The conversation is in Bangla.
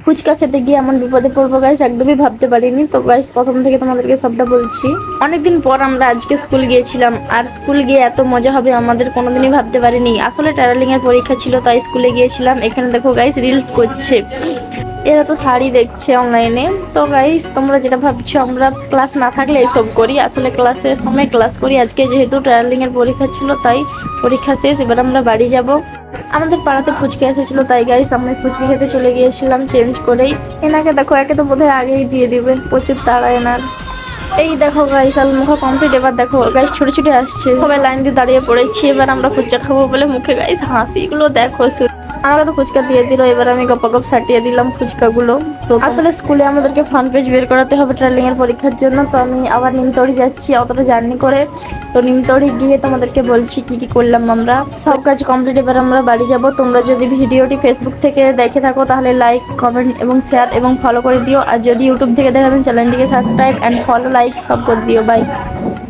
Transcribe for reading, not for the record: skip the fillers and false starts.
ফুচকা খেতে গিয়ে এমন বিপদে পড়বো গাইস একদমই ভাবতে পারিনি। তো গাইস প্রথম থেকে তোমাদেরকে সবটা বলছি। অনেকদিন পর আমরা আজকে স্কুল গিয়েছিলাম, আর স্কুল গিয়ে এত মজা হবে আমাদের কোনোদিনই ভাবতে পারিনি। আসলে ট্রাভেলিং এর পরীক্ষা ছিল তাই স্কুলে গিয়েছিলাম। এখানে দেখো গাইস রিলস করছে, এরা তো শাড়ি দেখছে অনলাইনে। তো গাইস তোমরা যেটা ভাবছো আমরা ক্লাস না থাকলে এসব করি, আসলে ক্লাসের সময় ক্লাস করি। আজকে যেহেতু ট্রাভেলিং এর পরীক্ষা ছিল তাই পরীক্ষা শেষ, এবার আমরা বাড়ি যাব। আমাদের পাড়াতে ফুচকা এসেছিল তাই গাইস আমরা ফুচকা খেতে চলে গিয়েছিলাম চেঞ্জ করেই। এনাকে দেখো, একে তো বোধহয় আগেই দিয়ে দিবে, প্রচুর তাড়া এনার। এই দেখো গাইস আলমুখা কমপ্লিট। এবার দেখো গাইস ছুটে ছুটে আসছে, সবাই লাইন দিয়ে দাঁড়িয়ে পড়েছি। এবার আমরা ফুচকা খাবো বলে মুখে গাইস হাসিগুলো দেখো। আমাকে তো ফুচকা দিয়ে দিল, এবার আমি গপাগপ সাটিয়ে দিলাম ফুচকাগুলো। তো আসলে স্কুলে আমাদেরকে ফ্রন্ট পেজ বের করাতে হবে ট্রেলিং এর পরীক্ষার জন্য। তো আমি আবার নিমতড়ি যাচ্ছি অতটা জার্নি করে। তো নিমতড়ি গিয়ে তোমাদেরকে বলছি কি কি করলাম আমরা। সব কাজ কমপ্লিট, এবার আমরা বাড়ি যাব। তোমরা যদি ভিডিওটি ফেসবুক থেকে দেখে থাকো তাহলে লাইক কমেন্ট এবং শেয়ার এবং ফলো করে দিও, আর যদি ইউটিউব থেকে দেখেন চ্যানেলটিকে সাবস্ক্রাইব অ্যান্ড ফলো লাইক সব করে দিও। বাই।